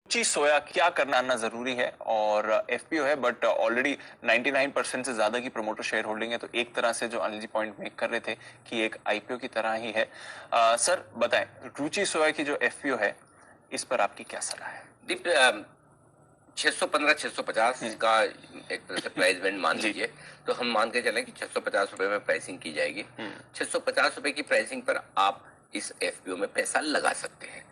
रुचि सोया क्या करना जरूरी है और एफपीओ है बट ऑलरेडी 99% से ज्यादा की प्रमोटर शेयर होल्डिंग है, तो एक तरह से जो अनिल जी पॉइंट मेक कर रहे थे कि एक आईपीओ की तरह ही है। सर बताएं, रुचि सोया की जो एफपीओ है इस पर आपकी क्या सलाह है? दीप 615 650 का एक तरह से प्राइस बैंड मान लीजिए, तो हम मान के चलें कि 650 रुपए में प्राइसिंग की जाएगी। 650 रुपए की प्राइसिंग पर आप इस एफपीओ में पैसा लगा सकते हैं।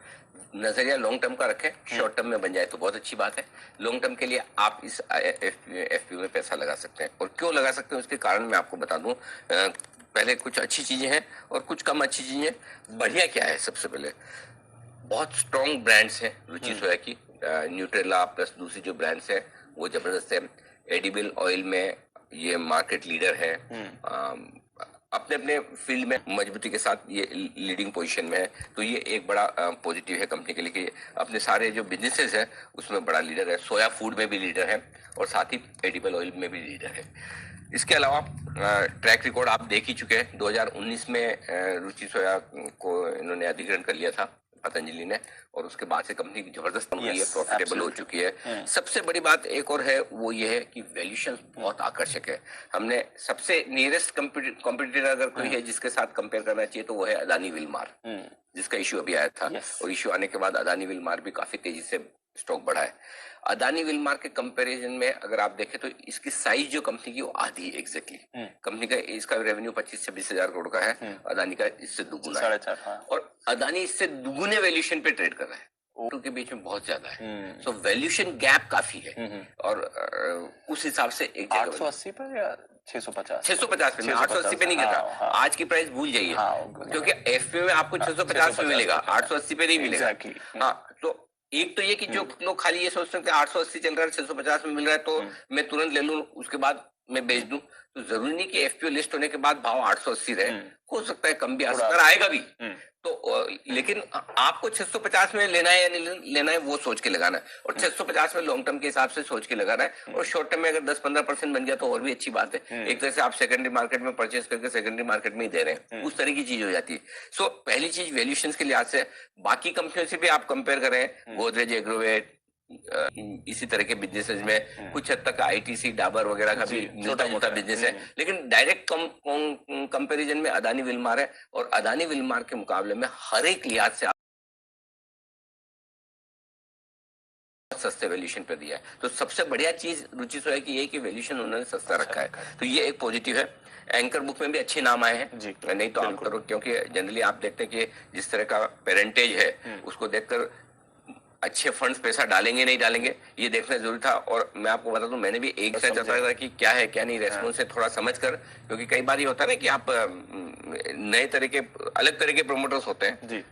नजरिया लॉन्ग टर्म का रखें, शॉर्ट टर्म में बन जाए तो बहुत अच्छी बात है। लॉन्ग टर्म के लिए आप इस एफपीओ में पैसा लगा सकते हैं, और क्यों लगा सकते हैं उसके कारण मैं आपको बता दूं। पहले कुछ अच्छी चीजें हैं और कुछ कम अच्छी चीजें। बढ़िया क्या है, सबसे पहले बहुत स्ट्रॉन्ग ब्रांड्स हैं रुचि सोया की। न्यूट्रेला प्लस दूसरी जो ब्रांड्स हैं वो जबरदस्त है। एडिबल ऑयल में ये मार्केट लीडर है। अपने अपने फील्ड में मजबूती के साथ ये लीडिंग पोजीशन में है, तो ये एक बड़ा पॉजिटिव है कंपनी के लिए कि अपने सारे जो बिजनेसेस है उसमें बड़ा लीडर है। सोया फूड में भी लीडर है और साथ ही एडिबल ऑयल में भी लीडर है। इसके अलावा ट्रैक रिकॉर्ड आप देख ही चुके हैं। 2019 में रुचि सोया को इन्होंने अधिग्रहण कर लिया था पतंजलि ने, और उसके बाद से कंपनी की जबरदस्त बन गई है, प्रॉफिटेबल हो चुकी है। सबसे बड़ी बात एक और है, वो ये है कि वैल्यूएशन बहुत आकर्षक है। हमने सबसे नियरेस्ट कॉम्पिटिटर अगर कोई है जिसके साथ कंपेयर करना चाहिए तो वो है अदानी विलमार, जिसका इश्यू अभी आया था। और इश्यू आने के बाद अदानी विलमार भी काफी तेजी से स्टॉक बढ़ा है। अदानी विलमार के कंपैरिजन में अगर आप देखें तो इसकी साइज जो कंपनी की वो आधी है एग्जैक्टली। कंपनी का इसका रेवेन्यू 25-26 हजार करोड़ का है, अदानी का इससे दुगुना है। 4.5 हाँ। और अदानी इससे दुगुने वैल्यूएशन पे ट्रेड कर रहा है, टू के बीच में बहुत ज्यादा है। सो वैल्यूएशन गैप काफी है। और उस हिसाब से एक 880 पर या 650? 650 पे, 880 पे नहीं कहता। हाँ। आज की प्राइस भूल जाइए, क्योंकि एफपीओ में आपको 650 में मिलेगा, 880 पे नहीं मिलेगा। हाँ, तो एक तो ये कि जो लोग खाली ये सोचते हैं 880 चल रहा है, 650 में मिल रहा है तो मैं तुरंत ले लूं, उसके बाद मैं बेच दूं। तो जरूरी नहीं कि एफपीओ लिस्ट होने के बाद भाव 880 रहे, हो सकता है कम भी आ सकता है, आएगा भी। तो लेकिन आपको 650 में लेना है या नहीं लेना है वो सोच के लगाना है, और 650 में लॉन्ग टर्म के हिसाब से सोच के लगाना है। और शॉर्ट टर्म में अगर 10-15% बन गया तो और भी अच्छी बात है। एक तरह से आप सेकेंडरी मार्केट में परचेस करके सेकेंडरी मार्केट में ही दे रहे हैं, उस तरह की चीज हो जाती है। सो पहली चीज वैल्यूएशन के लिहाज से बाकी कंपनियों से भी आप कंपेयर करें, गोदरेज एग्रोवेट, इसी तरह के बिजनेसेस में कुछ हद तक आईटीसी डाबर वगैरह का भी छोटा मोटा बिजनेस है, लेकिन डायरेक्ट कंपैरिजन में अदानी विलमार है, और अदानी विलमार के मुकाबले में हर एक लिहाज से सस्ते वैल्यूएशन पे दिया है। तो सबसे बढ़िया चीज रुचि सोया की ये कि वैल्यूएशन उन्होंने सस्ता रखा है, तो ये एक पॉजिटिव है। एंकर बुक में भी अच्छे नाम आए हैं जी, नहीं तो आप करो, क्योंकि जनरली आप देखते हैं कि जिस तरह का पेरेंटेज है उसको देखकर अच्छे फंड्स पैसा डालेंगे नहीं डालेंगे ये देखना जरूरी था। और मैं आपको बता दूं, मैंने भी एक से चाहता था कि क्या है क्या नहीं, रेस्पॉन्स से थोड़ा समझ कर, क्योंकि कई बार ये होता है ना कि आप नए तरह के अलग तरह के प्रोमोटर्स होते हैं जी,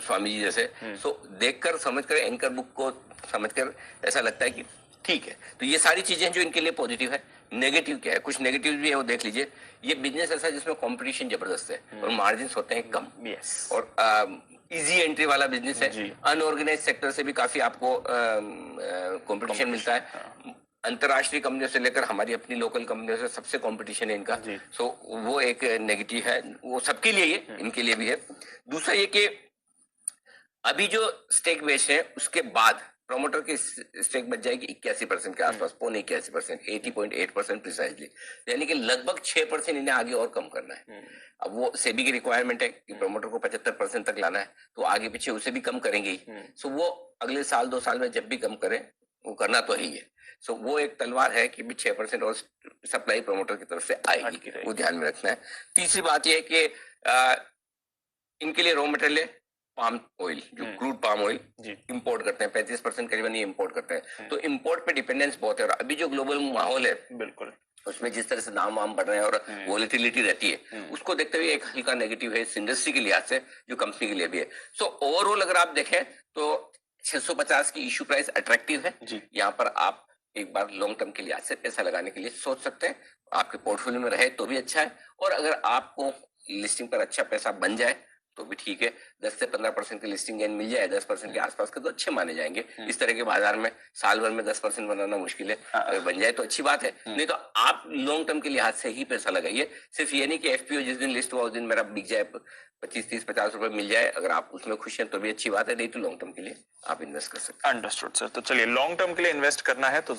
स्वामी जी जैसे। सो देखकर समझकर एंकर बुक को समझकर ऐसा लगता है कि ठीक है। तो ये सारी चीजें जो इनके लिए पॉजिटिव है। नेगेटिव क्या है, कुछ नेगेटिव भी है वो देख लीजिए। ये बिजनेस ऐसा जिसमें कंपटीशन जबरदस्त है और मार्जिन होते हैं कम, और इजी एंट्री वाला बिजनेस है। अनऑर्गेनाइज सेक्टर से भी काफी आपको कंपटीशन मिलता है। अंतरराष्ट्रीय कंपनियों से लेकर हमारी अपनी लोकल कंपनियों से सबसे कंपटीशन है इनका। सो वो एक नेगेटिव है, वो सबके लिए है, इनके लिए भी है। दूसरा ये कि अभी जो स्टेक बेच है उसके बाद प्रोमोटर की स्टेक बच जाएगी 81% के आसपास, 81%, 80.8% प्रिसाइजली, यानी कि लगभग 6% इन्हें आगे और कम करना है। अब वो सेबी की रिक्वायरमेंट है कि प्रोमोटर को 75% तक लाना है, तो आगे पीछे उसे भी कम करेंगे ही। सो वो अगले साल 2 साल में जब भी कम करें, वो करना तो ही है। सो वो एक तलवार है कि 6% और सप्लाई प्रोमोटर की तरफ से आएगी, वो ध्यान में रखना है। तीसरी बात यह है कि इनके लिए रॉ मटेरियल पाम ऑयल, जो क्रूड पाम ऑयल इंपोर्ट करते हैं, 35% करीबन ये इंपोर्ट करते हैं। तो इंपोर्ट पे डिपेंडेंस बहुत है, और अभी जो ग्लोबल माहौल है बिल्कुल उसमें जिस तरह से दाम वाम बढ़ रहे हैं और वोलेटिलिटी रहती है, उसको देखते हुए एक हल्का नेगेटिव है इस इंडस्ट्री के लिहाज से, जो कंपनी के लिए भी है। सो ओवरऑल अगर आप देखें तो 650 की इश्यू प्राइस अट्रैक्टिव है। यहाँ पर आप एक बार लॉन्ग टर्म के लिहाज से पैसा लगाने के लिए सोच सकते हैं। आपके पोर्टफोलियो में रहे तो भी अच्छा है, और अगर आपको लिस्टिंग पर अच्छा पैसा बन जाए तो भी ठीक है, 10 से 15% की लिस्टिंग गेन मिल जाए, 10% के आसपास के तो अच्छे माने जाएंगे। इस तरह के बाजार में साल भर में 10% बनाना मुश्किल है, अगर बन जाए तो अच्छी बात है, नहीं तो आप लॉन्ग टर्म के लिहाज से ही पैसा लगाइए। सिर्फ ये नहीं कि एफपीओ जिस दिन लिस्ट हुआ उस दिन मेरा बिक जाए, 25, 30, 50 रुपए मिल जाए, अगर आप उसमें खुश हैं तो भी अच्छी बात है, नहीं तो लॉन्ग टर्म के लिए आप इन्वेस्ट कर सकते हैं। Understood sir. तो चलिए, लॉन्ग टर्म के लिए इन्वेस्ट करना है तो